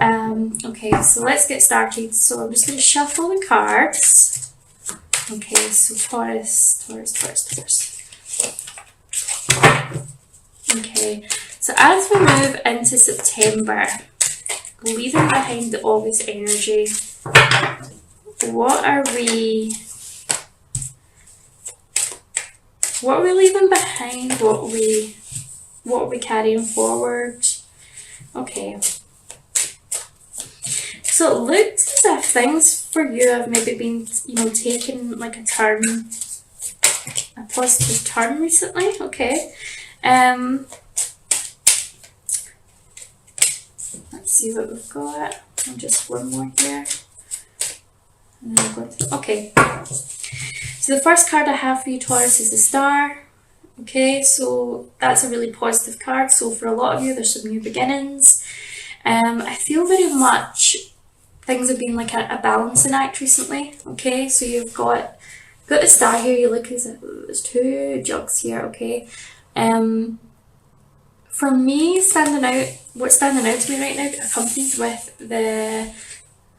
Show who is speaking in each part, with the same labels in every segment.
Speaker 1: Okay, so let's get started. So I'm just going to shuffle the cards. Okay, so Taurus. Okay, so as we move into September, leaving behind the August energy, what are we leaving behind? What are we carrying forward? Okay. So it looks as if things for you have maybe been, taking like a positive turn recently. Okay. Let's see what we've got. And just one more here. And then we'll go through. Okay. So the first card I have for you, Taurus, is the Star. Okay, so that's a really positive card. So for a lot of you, there's some new beginnings. I feel very much things have been like a balancing act recently. Okay, so you've got the Star here. You look as if there's two jugs here. Okay, for me, what's standing out to me right now, accompanied with the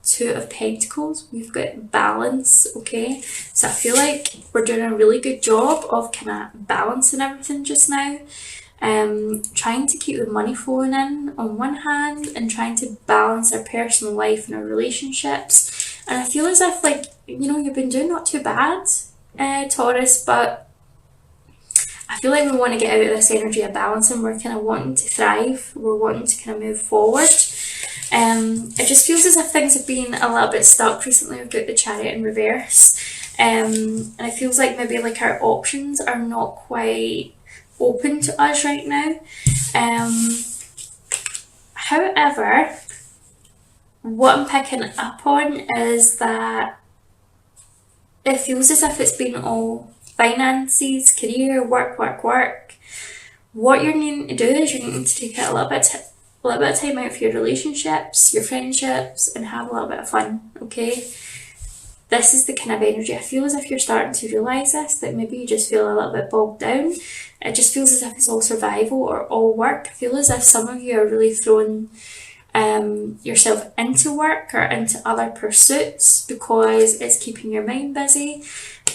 Speaker 1: Two of Pentacles, we've got balance. Okay, so I feel like we're doing a really good job of kind of balancing everything just now. Trying to keep the money flowing in on one hand and trying to balance our personal life and our relationships. And I feel as if, like, you've been doing not too bad, Taurus, but I feel like we want to get out of this energy of balancing. We're kind of wanting to thrive. We're wanting to kind of move forward. It just feels as if things have been a little bit stuck recently. We've got the Chariot in reverse. And it feels like maybe like our options are not quite open to us right now. However, what I'm picking up on is that it feels as if it's been all finances, career, work. What you're needing to do is you're needing to take a little bit of time out for your relationships, your friendships, and have a little bit of fun. Okay, this is the kind of energy. I feel as if you're starting to realise this, that maybe you just feel a little bit bogged down. It just feels as if it's all survival or all work. I feel as if some of you are really throwing yourself into work or into other pursuits because it's keeping your mind busy.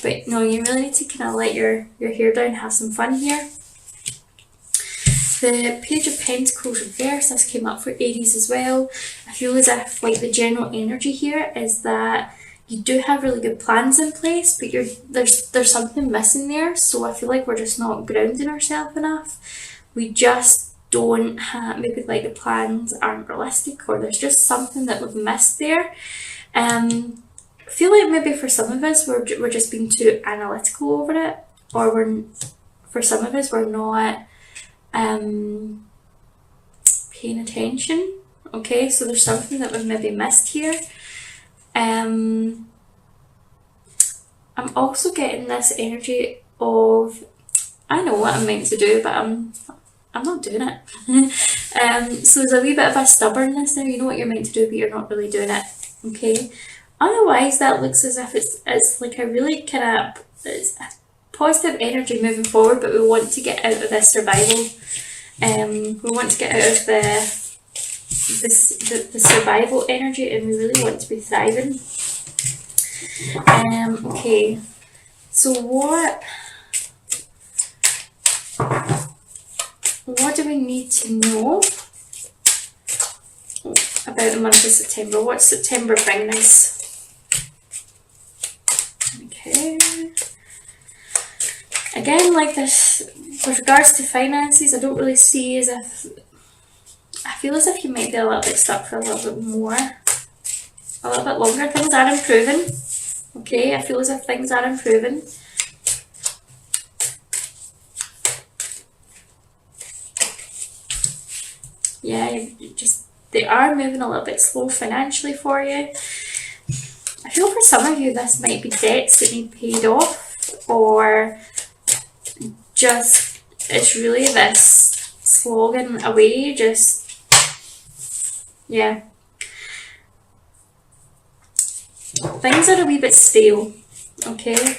Speaker 1: But no, you really need to kind of let your hair down, have some fun here. The Page of Pentacles reverse, this came up for Aries as well. I feel as if, like, the general energy here is that you do have really good plans in place, but there's something missing there. So I feel like we're just not grounding ourselves enough. We just don't have, maybe like the plans aren't realistic, or there's just something that we've missed there. I feel like maybe for some of us we're just being too analytical over it, or for some of us we're not paying attention. Okay, so there's something that we've maybe missed here. I'm also getting this energy of, I know what I'm meant to do, but I'm not doing it. So there's a wee bit of a stubbornness there. You know what you're meant to do, but you're not really doing it. Okay. Otherwise, that looks as if it's like a really kind of positive energy moving forward, but we want to get out of this survival. We want to get out of the survival energy, and we really want to be thriving. Okay, so what do we need to know about the month of September? What's September bring us? Okay. Again, like this, with regards to finances, I don't really see as if, I feel as if you might be a little bit stuck for a little bit more, a little bit longer. Things are improving. Okay, I feel as if things are improving. Yeah, they are moving a little bit slow financially for you. I feel for some of you this might be debts that need paid off, or just it's really this slogging away, just, yeah. Things are a wee bit stale, okay?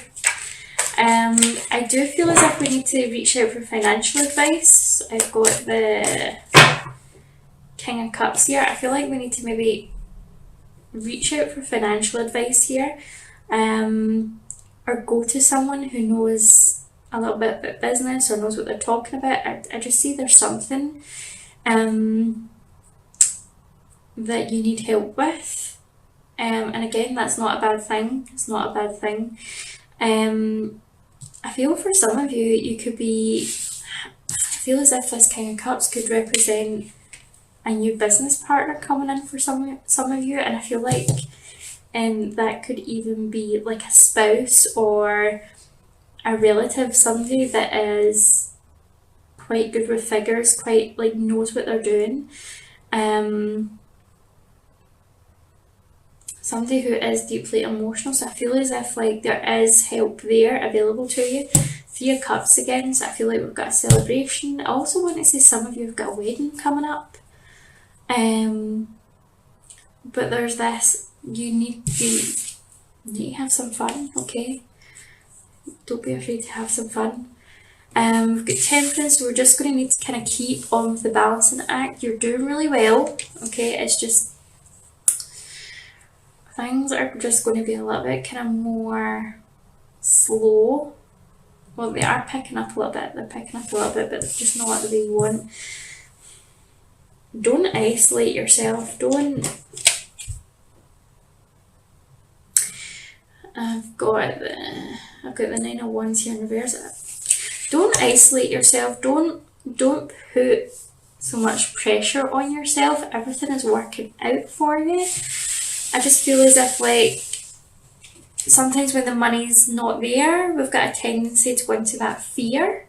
Speaker 1: I do feel as if we need to reach out for financial advice. I've got the King of Cups here. I feel like we need to maybe reach out for financial advice here, or go to someone who knows a little bit about business or knows what they're talking about. I just see there's something that you need help with, and again, that's not a bad thing. It's not a bad thing. I feel for some of you, you could be, I feel as if this King of Cups could represent a new business partner coming in for some of you, and I feel like that could even be like a spouse or a relative, somebody that is quite good with figures, quite like knows what they're doing. Somebody who is deeply emotional, so I feel as if like there is help there available to you. 3 of Cups again, so I feel like we've got a celebration. I also want to say some of you have got a wedding coming up. But there's this, you need to have some fun, okay? Don't be afraid to have some fun. We've got Temperance, so we're just going to need to kind of keep on with the balancing act. You're doing really well, okay? It's just things are just going to be a little bit kind of more slow. Well, they are picking up a little bit. They're picking up a little bit, but it's just not what they want. Don't isolate yourself. Don't. I've got the 9 of Wands here in reverse. Don't isolate yourself. Don't put so much pressure on yourself. Everything is working out for you. I just feel as if like sometimes when the money's not there, we've got a tendency to go into that fear.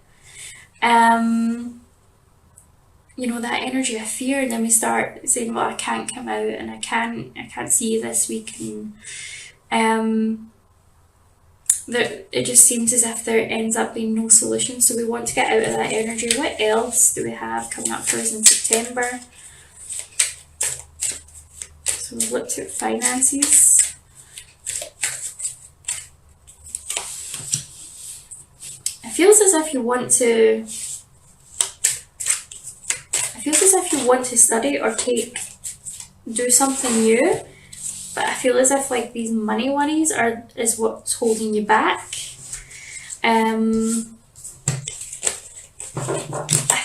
Speaker 1: You know, that energy of fear, and then we start saying, well, I can't come out and I can't see this week, and it just seems as if there ends up being no solution. So we want to get out of that energy. What else do we have coming up for us in September? So we've looked at finances. It feels as if you want to study or do something new, but I feel as if like these money worries is what's holding you back. I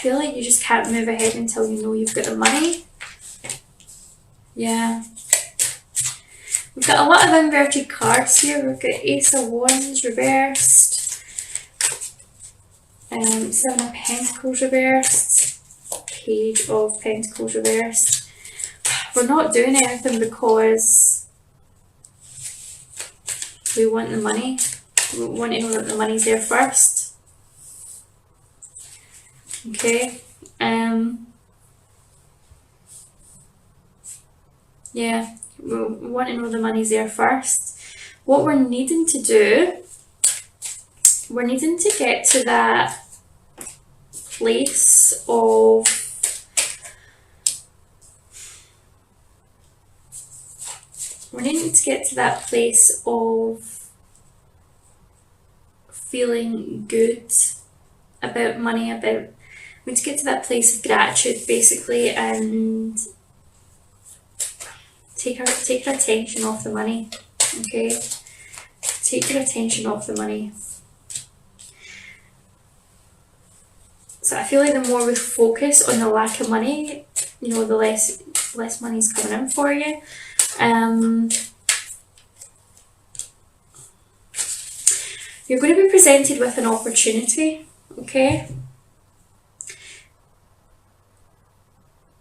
Speaker 1: feel like you just can't move ahead until you know you've got the money. Yeah. We've got a lot of inverted cards here. We've got Ace of Wands reversed, 7 of Pentacles reversed, Page of Pentacles reversed. We're not doing anything because we want the money. We want to know that the money's there first. Okay. Yeah, we want to know the money's there first. What we're needing to do, we're needing to get to that place of feeling good about money, we need to get to that place of gratitude basically, and take our attention off the money, okay? Take your attention off the money. So I feel like the more we focus on the lack of money, you know, the less money's coming in for you. You're going to be presented with an opportunity, okay?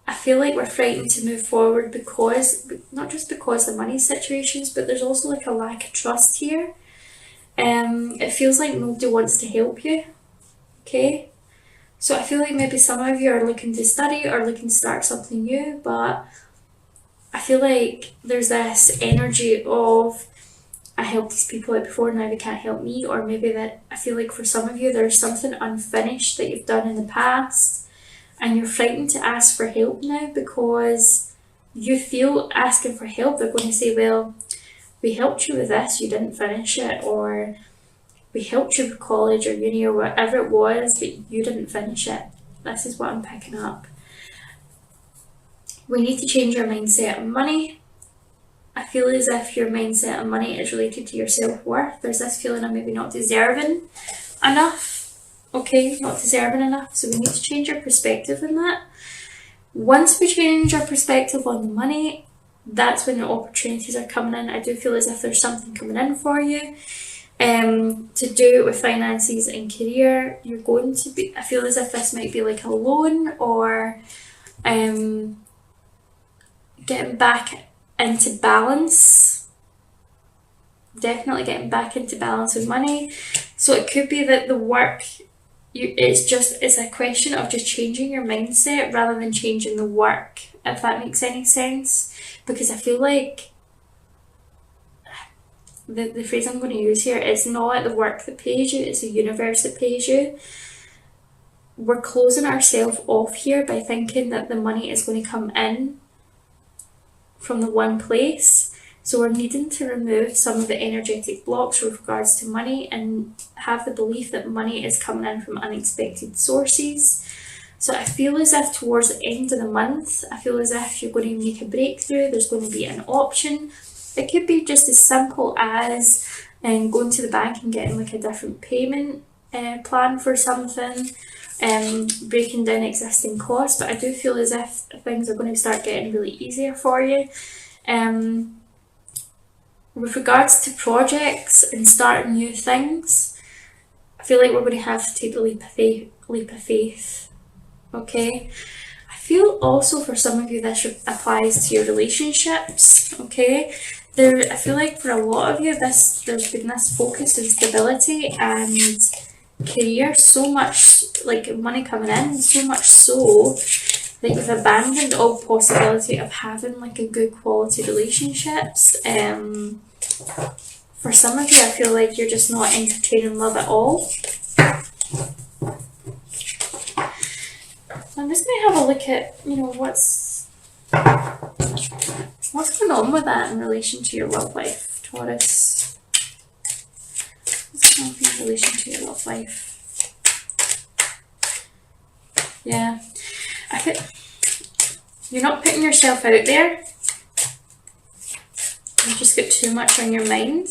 Speaker 1: I feel like we're frightened to move forward because, not just because of the money situations, but there's also like a lack of trust here. It feels like nobody wants to help you, okay? So I feel like maybe some of you are looking to study or looking to start something new, but I feel like there's this energy of, I helped these people out before, now they can't help me, or maybe that I feel like for some of you there's something unfinished that you've done in the past and you're frightened to ask for help now because you feel asking for help, they're going to say, well, we helped you with this, you didn't finish it, or we helped you with college or uni or whatever it was, but you didn't finish it. This is what I'm picking up. We need to change our mindset on money. I feel as if your mindset on money is related to your self-worth. There's this feeling of maybe not deserving enough. Okay, not deserving enough. So we need to change our perspective on that. Once we change our perspective on the money, that's when the opportunities are coming in. I do feel as if there's something coming in for you. To do with finances and career, you're going to be, I feel as if this might be like a loan, or getting back into balance. Definitely getting back into balance with money. So it could be that the work, it's a question of just changing your mindset rather than changing the work, if that makes any sense. Because I feel like the phrase I'm going to use here is not the work that pays you, it's the universe that pays you. We're closing ourselves off here by thinking that the money is going to come in from the one place. So we're needing to remove some of the energetic blocks with regards to money and have the belief that money is coming in from unexpected sources. So I feel as if towards the end of the month, I feel as if you're going to make a breakthrough. There's going to be an option. It could be just as simple as going to the bank and getting like a different payment plan for something, breaking down existing costs. But I do feel as if things are going to start getting really easier for you. With regards to projects and starting new things, I feel like we're going to have to take the leap of faith. Okay. I feel also for some of you this applies to your relationships. Okay. I feel like for a lot of you, there's been this focus on stability and career, so much like money coming in, so much so that you've abandoned all possibility of having like a good quality relationships. For some of you, I feel like you're just not entertaining love at all. I'm just going to have a look at, what's going on with that in relation to your love life, Taurus. What's going on in relation to your love life? Yeah. You're not putting yourself out there. You just get too much on your mind.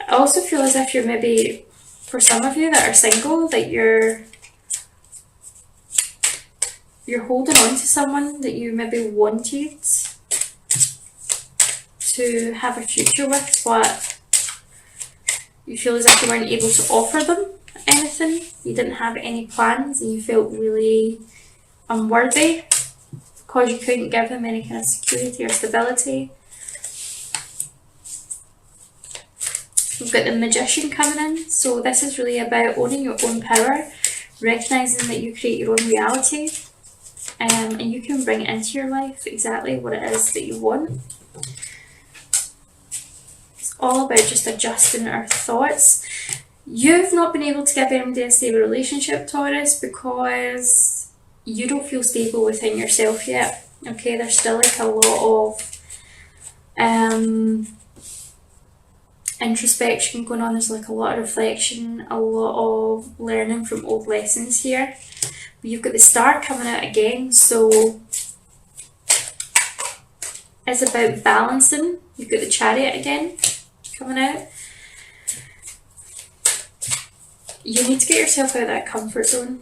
Speaker 1: I also feel as if you're maybe, for some of you that are single, that you're holding on to someone that you maybe wanted to have a future with, but you feel as if you weren't able to offer them anything. You didn't have any plans and you felt really unworthy because you couldn't give them any kind of security or stability. We've got the Magician coming in, so this is really about owning your own power, recognising that you create your own reality, and you can bring into your life exactly what it is that you want. It's all about just adjusting our thoughts. You've not been able to give anybody a stable relationship, Taurus, because you don't feel stable within yourself yet. Okay, there's still like a lot of introspection going on. There's like a lot of reflection, a lot of learning from old lessons here. But you've got the Star coming out again, so it's about balancing. You've got the Chariot again coming out. You need to get yourself out of that comfort zone.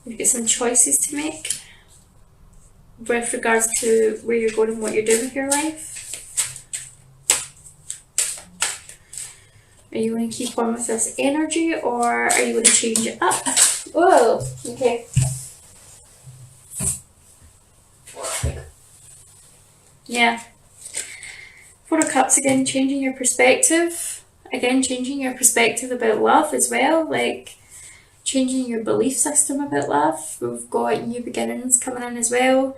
Speaker 1: You've got some choices to make with regards to where you're going and what you're doing with your life. Are you going to keep on with this energy, or are you going to change it up? Whoa, okay. Yeah. Four of Cups again, changing your perspective. Again, changing your perspective about love as well, like changing your belief system about love. We've got new beginnings coming in as well.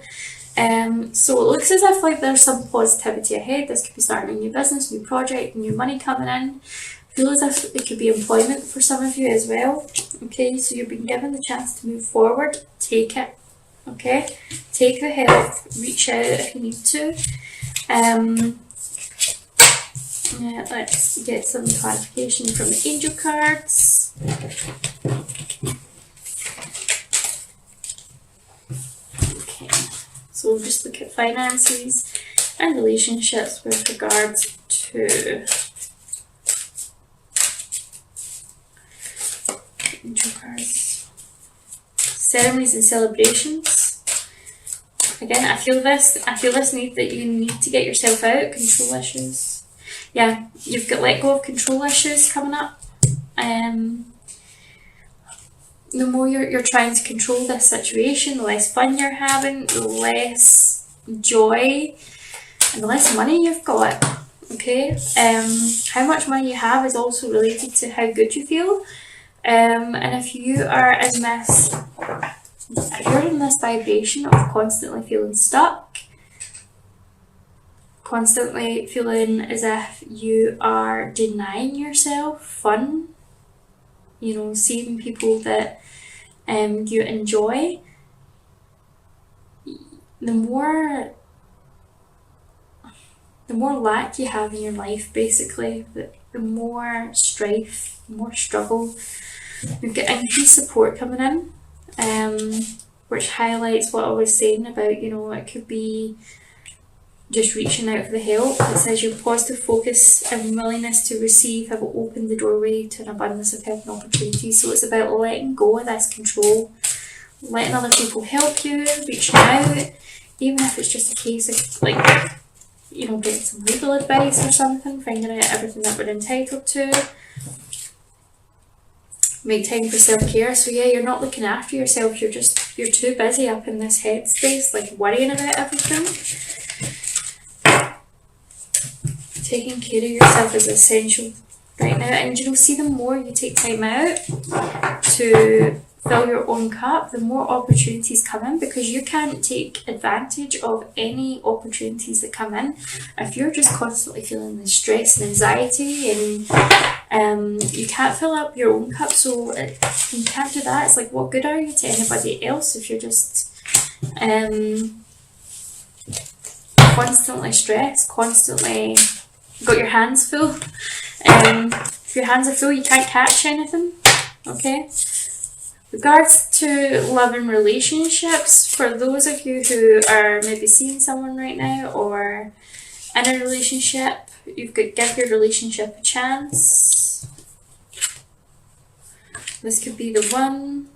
Speaker 1: So it looks as if like there's some positivity ahead. This could be starting a new business, new project, new money coming in. I feel as if it could be employment for some of you as well. Okay, so you've been given the chance to move forward. Take it. Okay, take the help. Reach out if you need to. Yeah, let's get some clarification from the angel cards. Okay. So we'll just look at finances and relationships with regards to cards. Ceremonies and celebrations. Again, I feel this need that you need to get yourself out. Control issues. Yeah, you've got let go of control issues coming up. The more you're trying to control this situation, the less fun you're having, the less joy, and the less money you've got. Okay, how much money you have is also related to how good you feel. And if you are in this, if you're in this vibration of constantly feeling stuck, constantly feeling as if you are denying yourself fun, you know, seeing people that you enjoy, the more lack you have in your life, basically, the more strife, the more struggle. You've got increased support coming in, which highlights what I was saying about, you know, it could be just reaching out for the help. It says your positive focus and willingness to receive have opened the doorway to an abundance of help and opportunities. So it's about letting go of this control, letting other people help you, reaching out, even if it's just a case of, like, you know, getting some legal advice or something, finding out everything that we're entitled to. Make time for self-care. So yeah, you're not looking after yourself, you're too busy up in this headspace, like worrying about everything. Taking care of yourself is essential right now, and you know, see, the more you take time out to fill your own cup, the more opportunities come in, because you can't take advantage of any opportunities that come in if you're just constantly feeling the stress and anxiety, and you can't fill up your own cup. So you can't do that. It's like, what good are you to anybody else if you're just constantly stressed, constantly got your hands full? If your hands are full, you can't catch anything. Okay. Regards to love and relationships, for those of you who are maybe seeing someone right now or in a relationship, you've got give your relationship a chance. This could be the one.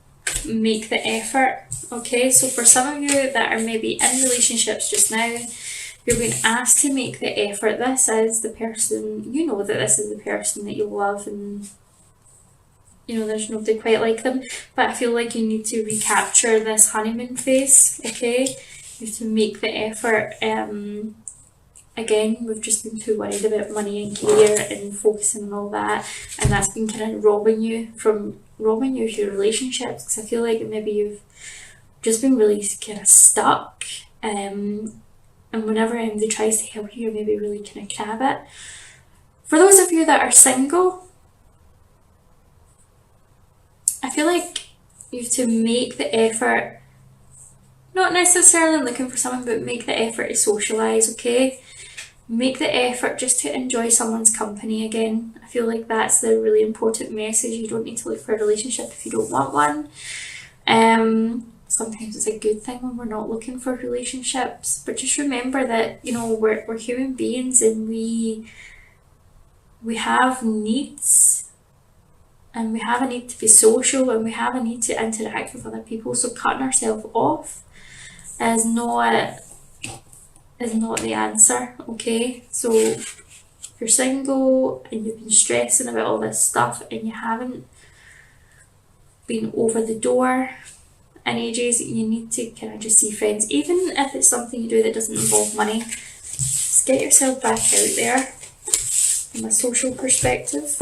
Speaker 1: Make the effort. Okay, so for some of you that are maybe in relationships just now, you're being asked to make the effort. This is the person, you know that this is the person that you love, and you know there's nobody quite like them, but I feel like you need to recapture this honeymoon phase. Okay, you have to make the effort. Again, we've just been too worried about money and career and focusing on all that, and that's been kind of robbing you of your relationships, because I feel like maybe you've just been really kind of stuck, and whenever anybody tries to help you, you're maybe really kind of crab it. For those of you that are single, I feel like you have to make the effort, not necessarily looking for someone, but make the effort to socialise. Okay, make the effort just to enjoy someone's company again. I feel like that's the really important message. You don't need to look for a relationship if you don't want one. Sometimes it's a good thing when we're not looking for relationships, but just remember that, you know, we're human beings, and we have needs, and we have a need to be social, and we have a need to interact with other people. So cutting ourselves off is not the answer. Okay, so if you're single and you've been stressing about all this stuff and you haven't been over the door in ages, you need to kind of just see friends, even if it's something you do that doesn't involve money. Just get yourself back out there from a social perspective.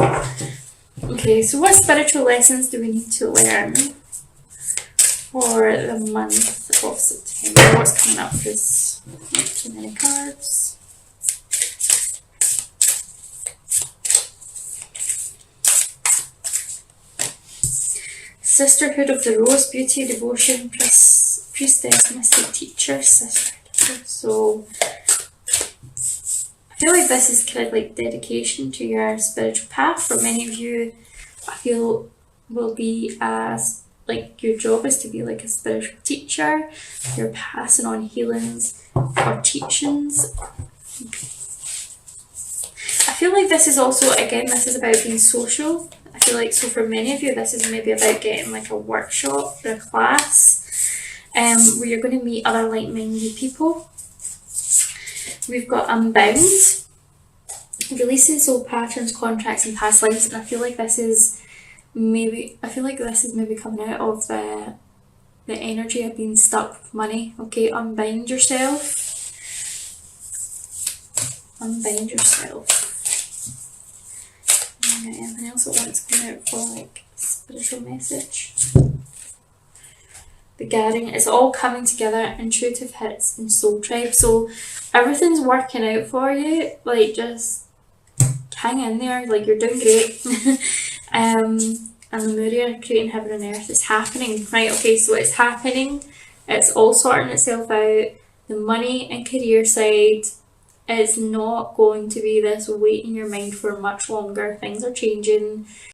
Speaker 1: Okay, so what spiritual lessons do we need to learn for the month of September? What's coming up? There's not too many cards. Sisterhood of the Rose, beauty, devotion, priestess, mystic, teacher, sisterhood. So I feel like this is kind of like dedication to your spiritual path. For many of you, I feel will be a like your job is to be like a spiritual teacher. You're passing on healings or teachings. I feel like this is also, again, this is about being social. I feel like, so for many of you, this is maybe about getting like a workshop or a class where you're going to meet other like-minded people. We've got Unbound, releases old patterns, contracts, and past lives. And I feel like this is maybe coming out of the energy of being stuck with money. Okay, unbind yourself. Unbind yourself. Okay, anything else that wants to come out for like spiritual message? The gathering, it's all coming together, intuitive hits and soul tribe. So everything's working out for you. Like, just hang in there, like you're doing great. And Lemuria, creating heaven and earth, is happening. Right, okay, so it's happening. It's all sorting itself out. The money and career side, it's not going to be this weight in your mind for much longer. Things are changing.